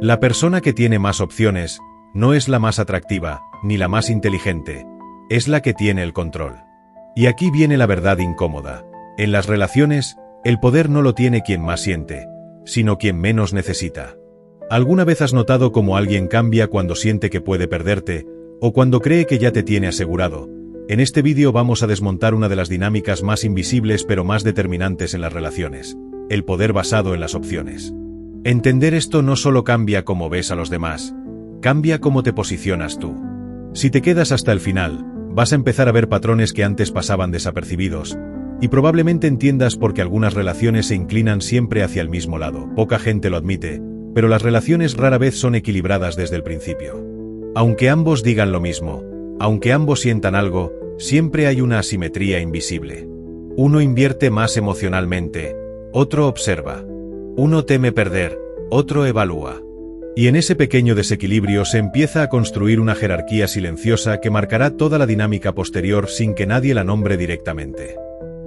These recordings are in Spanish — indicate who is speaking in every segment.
Speaker 1: La persona que tiene más opciones no es la más atractiva, ni la más inteligente, es la que tiene el control. Y aquí viene la verdad incómoda. En las relaciones, el poder no lo tiene quien más siente, sino quien menos necesita. ¿Alguna vez has notado cómo alguien cambia cuando siente que puede perderte, o cuando cree que ya te tiene asegurado? En este vídeo vamos a desmontar una de las dinámicas más invisibles pero más determinantes en las relaciones: el poder basado en las opciones. Entender esto no solo cambia cómo ves a los demás, cambia cómo te posicionas tú. Si te quedas hasta el final, vas a empezar a ver patrones que antes pasaban desapercibidos, y probablemente entiendas por qué algunas relaciones se inclinan siempre hacia el mismo lado. Poca gente lo admite, pero las relaciones rara vez son equilibradas desde el principio. Aunque ambos digan lo mismo, aunque ambos sientan algo, siempre hay una asimetría invisible. Uno invierte más emocionalmente, otro observa. Uno teme perder, otro evalúa. Y en ese pequeño desequilibrio se empieza a construir una jerarquía silenciosa que marcará toda la dinámica posterior sin que nadie la nombre directamente.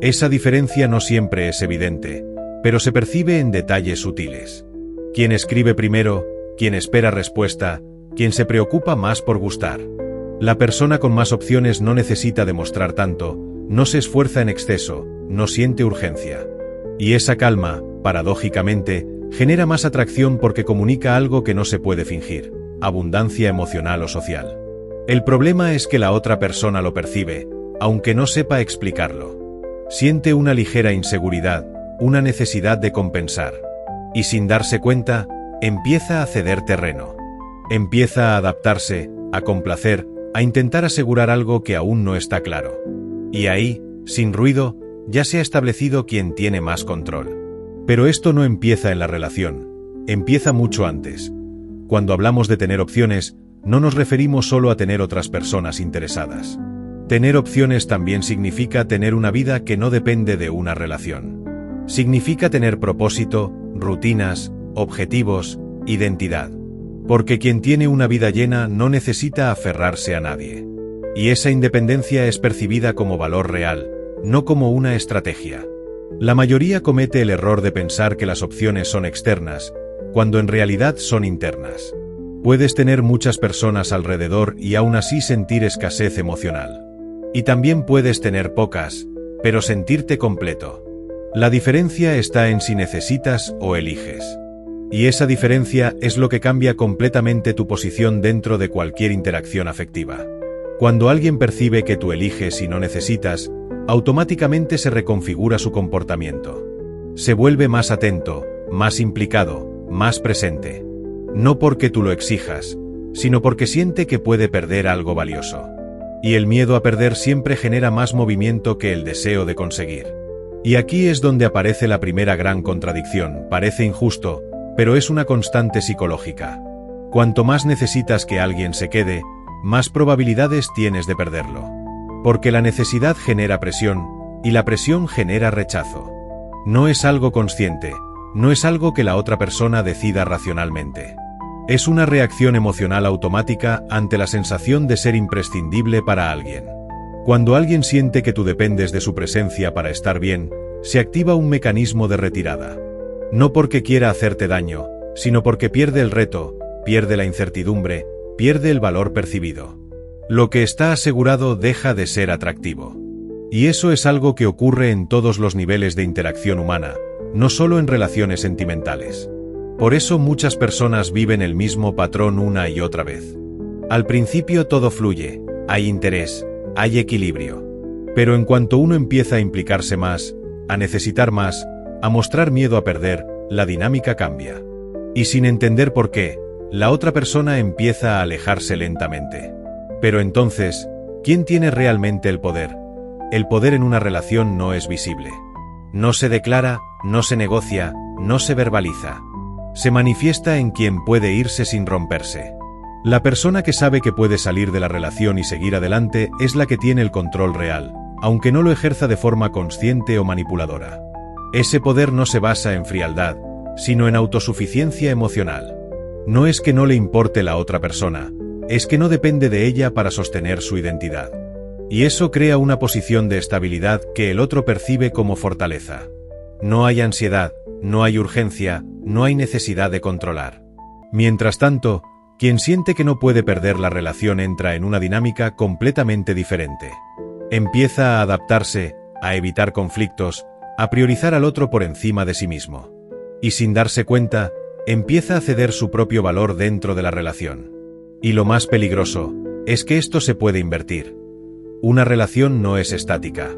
Speaker 1: Esa diferencia no siempre es evidente, pero se percibe en detalles sutiles. Quien escribe primero, quien espera respuesta, quien se preocupa más por gustar. La persona con más opciones no necesita demostrar tanto, no se esfuerza en exceso, no siente urgencia. Y esa calma, paradójicamente, genera más atracción porque comunica algo que no se puede fingir: abundancia emocional o social. El problema es que la otra persona lo percibe, aunque no sepa explicarlo. Siente una ligera inseguridad, una necesidad de compensar. Y sin darse cuenta, empieza a ceder terreno. Empieza a adaptarse, a complacer, a intentar asegurar algo que aún no está claro. Y ahí, sin ruido, ya se ha establecido quien tiene más control. Pero esto no empieza en la relación, empieza mucho antes. Cuando hablamos de tener opciones, no nos referimos solo a tener otras personas interesadas. Tener opciones también significa tener una vida que no depende de una relación. Significa tener propósito, rutinas, objetivos, identidad. Porque quien tiene una vida llena no necesita aferrarse a nadie. Y esa independencia es percibida como valor real, no como una estrategia. La mayoría comete el error de pensar que las opciones son externas, cuando en realidad son internas. Puedes tener muchas personas alrededor y aún así sentir escasez emocional. Y también puedes tener pocas, pero sentirte completo. La diferencia está en si necesitas o eliges. Y esa diferencia es lo que cambia completamente tu posición dentro de cualquier interacción afectiva. Cuando alguien percibe que tú eliges y no necesitas, automáticamente se reconfigura su comportamiento. Se vuelve más atento, más implicado, más presente. No porque tú lo exijas, sino porque siente que puede perder algo valioso. Y el miedo a perder siempre genera más movimiento que el deseo de conseguir. Y aquí es donde aparece la primera gran contradicción. Parece injusto, pero es una constante psicológica. Cuanto más necesitas que alguien se quede, más probabilidades tienes de perderlo. Porque la necesidad genera presión, y la presión genera rechazo. No es algo consciente, no es algo que la otra persona decida racionalmente. Es una reacción emocional automática ante la sensación de ser imprescindible para alguien. Cuando alguien siente que tú dependes de su presencia para estar bien, se activa un mecanismo de retirada. No porque quiera hacerte daño, sino porque pierde el reto, pierde la incertidumbre, pierde el valor percibido. Lo que está asegurado deja de ser atractivo. Y eso es algo que ocurre en todos los niveles de interacción humana, no solo en relaciones sentimentales. Por eso muchas personas viven el mismo patrón una y otra vez. Al principio todo fluye, hay interés, hay equilibrio. Pero en cuanto uno empieza a implicarse más, a necesitar más, a mostrar miedo a perder, la dinámica cambia. Y sin entender por qué, la otra persona empieza a alejarse lentamente. Pero entonces, ¿quién tiene realmente el poder? El poder en una relación no es visible. No se declara, no se negocia, no se verbaliza. Se manifiesta en quien puede irse sin romperse. La persona que sabe que puede salir de la relación y seguir adelante es la que tiene el control real, aunque no lo ejerza de forma consciente o manipuladora. Ese poder no se basa en frialdad, sino en autosuficiencia emocional. No es que no le importe la otra persona, es que no depende de ella para sostener su identidad. Y eso crea una posición de estabilidad que el otro percibe como fortaleza. No hay ansiedad, no hay urgencia, no hay necesidad de controlar. Mientras tanto, quien siente que no puede perder la relación entra en una dinámica completamente diferente. Empieza a adaptarse, a evitar conflictos, a priorizar al otro por encima de sí mismo. Y sin darse cuenta, empieza a ceder su propio valor dentro de la relación. Y lo más peligroso es que esto se puede invertir. Una relación no es estática.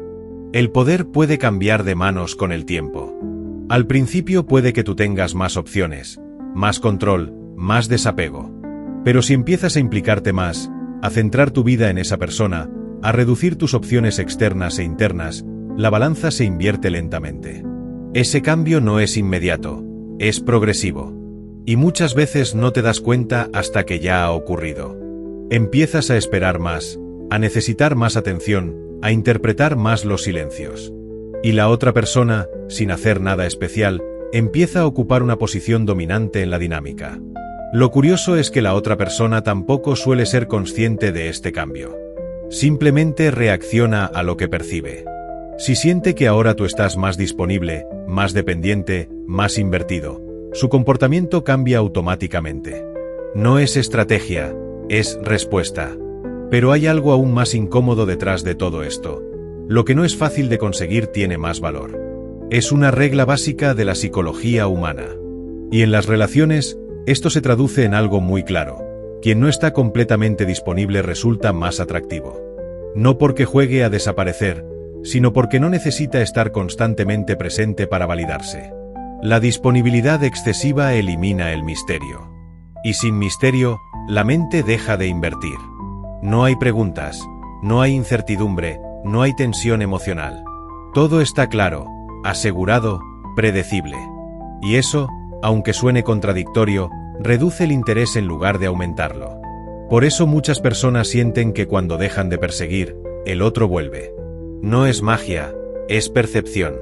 Speaker 1: El poder puede cambiar de manos con el tiempo. Al principio puede que tú tengas más opciones, más control, más desapego. Pero si empiezas a implicarte más, a centrar tu vida en esa persona, a reducir tus opciones externas e internas, la balanza se invierte lentamente. Ese cambio no es inmediato, es progresivo. Y muchas veces no te das cuenta hasta que ya ha ocurrido. Empiezas a esperar más, a necesitar más atención, a interpretar más los silencios. Y la otra persona, sin hacer nada especial, empieza a ocupar una posición dominante en la dinámica. Lo curioso es que la otra persona tampoco suele ser consciente de este cambio. Simplemente reacciona a lo que percibe. Si siente que ahora tú estás más disponible, más dependiente, más invertido, su comportamiento cambia automáticamente. No es estrategia, es respuesta. Pero hay algo aún más incómodo detrás de todo esto. Lo que no es fácil de conseguir tiene más valor. Es una regla básica de la psicología humana. Y en las relaciones, esto se traduce en algo muy claro. Quien no está completamente disponible resulta más atractivo. No porque juegue a desaparecer, sino porque no necesita estar constantemente presente para validarse. La disponibilidad excesiva elimina el misterio. Y sin misterio, la mente deja de invertir. No hay preguntas, no hay incertidumbre, no hay tensión emocional. Todo está claro, asegurado, predecible. Y eso, aunque suene contradictorio, reduce el interés en lugar de aumentarlo. Por eso muchas personas sienten que cuando dejan de perseguir, el otro vuelve. No es magia, es percepción.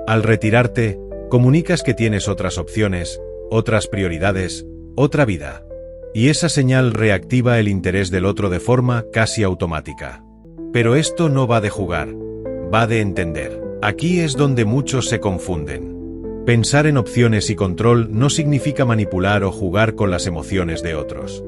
Speaker 1: Al retirarte, comunicas que tienes otras opciones, otras prioridades, otra vida. Y esa señal reactiva el interés del otro de forma casi automática. Pero esto no va de jugar, va de entender. Aquí es donde muchos se confunden. Pensar en opciones y control no significa manipular o jugar con las emociones de otros.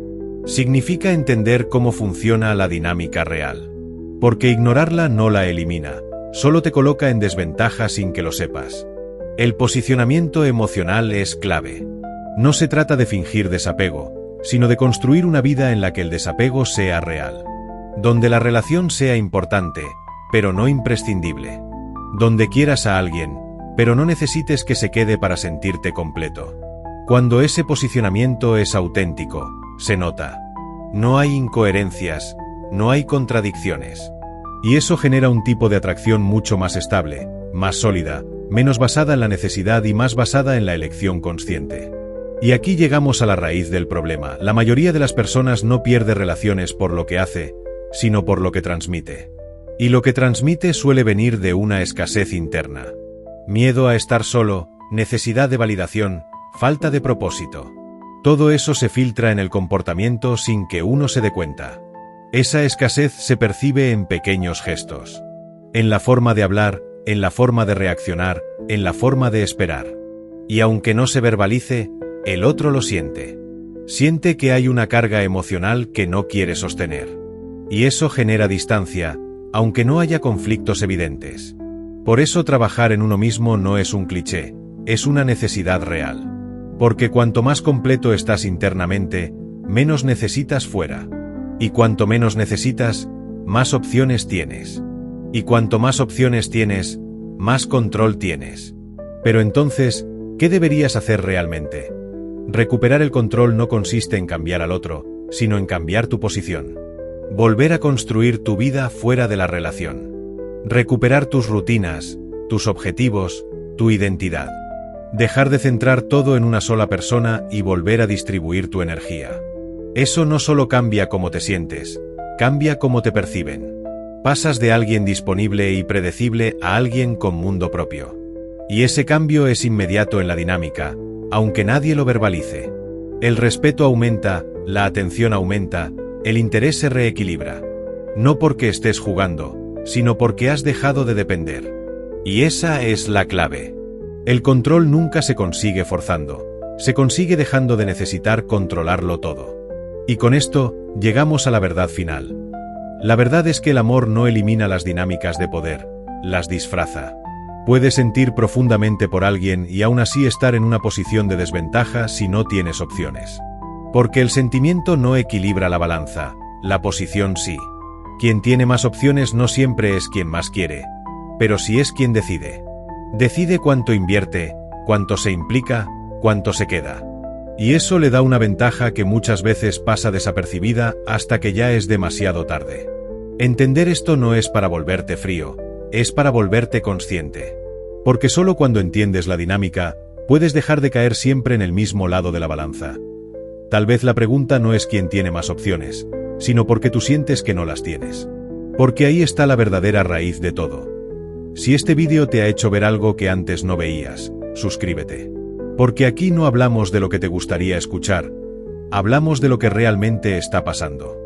Speaker 1: Significa entender cómo funciona la dinámica real. Porque ignorarla no la elimina, solo te coloca en desventaja sin que lo sepas. El posicionamiento emocional es clave. No se trata de fingir desapego, sino de construir una vida en la que el desapego sea real. Donde la relación sea importante, pero no imprescindible. Donde quieras a alguien, pero no necesites que se quede para sentirte completo. Cuando ese posicionamiento es auténtico, se nota. No hay incoherencias, no hay contradicciones. Y eso genera un tipo de atracción mucho más estable, más sólida, menos basada en la necesidad y más basada en la elección consciente. Y aquí llegamos a la raíz del problema. La mayoría de las personas no pierde relaciones por lo que hace, sino por lo que transmite. Y lo que transmite suele venir de una escasez interna. Miedo a estar solo, necesidad de validación, falta de propósito. Todo eso se filtra en el comportamiento sin que uno se dé cuenta. Esa escasez se percibe en pequeños gestos. En la forma de hablar, en la forma de reaccionar, en la forma de esperar. Y aunque no se verbalice, el otro lo siente. Siente que hay una carga emocional que no quiere sostener. Y eso genera distancia, aunque no haya conflictos evidentes. Por eso trabajar en uno mismo no es un cliché, es una necesidad real. Porque cuanto más completo estás internamente, menos necesitas fuera. Y cuanto menos necesitas, más opciones tienes. Y cuanto más opciones tienes, más control tienes. Pero entonces, ¿qué deberías hacer realmente? Recuperar el control no consiste en cambiar al otro, sino en cambiar tu posición. Volver a construir tu vida fuera de la relación. Recuperar tus rutinas, tus objetivos, tu identidad. Dejar de centrar todo en una sola persona y volver a distribuir tu energía. Eso no solo cambia cómo te sientes, cambia cómo te perciben. Pasas de alguien disponible y predecible a alguien con mundo propio. Y ese cambio es inmediato en la dinámica, aunque nadie lo verbalice. El respeto aumenta, la atención aumenta, el interés se reequilibra. No porque estés jugando, sino porque has dejado de depender. Y esa es la clave. El control nunca se consigue forzando, se consigue dejando de necesitar controlarlo todo. Y con esto, llegamos a la verdad final. La verdad es que el amor no elimina las dinámicas de poder, las disfraza. Puedes sentir profundamente por alguien y aún así estar en una posición de desventaja si no tienes opciones. Porque el sentimiento no equilibra la balanza, la posición sí. Quien tiene más opciones no siempre es quien más quiere, pero sí es quien decide. Decide cuánto invierte, cuánto se implica, cuánto se queda. Y eso le da una ventaja que muchas veces pasa desapercibida hasta que ya es demasiado tarde. Entender esto no es para volverte frío, es para volverte consciente. Porque solo cuando entiendes la dinámica, puedes dejar de caer siempre en el mismo lado de la balanza. Tal vez la pregunta no es quién tiene más opciones, sino porque tú sientes que no las tienes. Porque ahí está la verdadera raíz de todo. Si este vídeo te ha hecho ver algo que antes no veías, suscríbete. Porque aquí no hablamos de lo que te gustaría escuchar, hablamos de lo que realmente está pasando.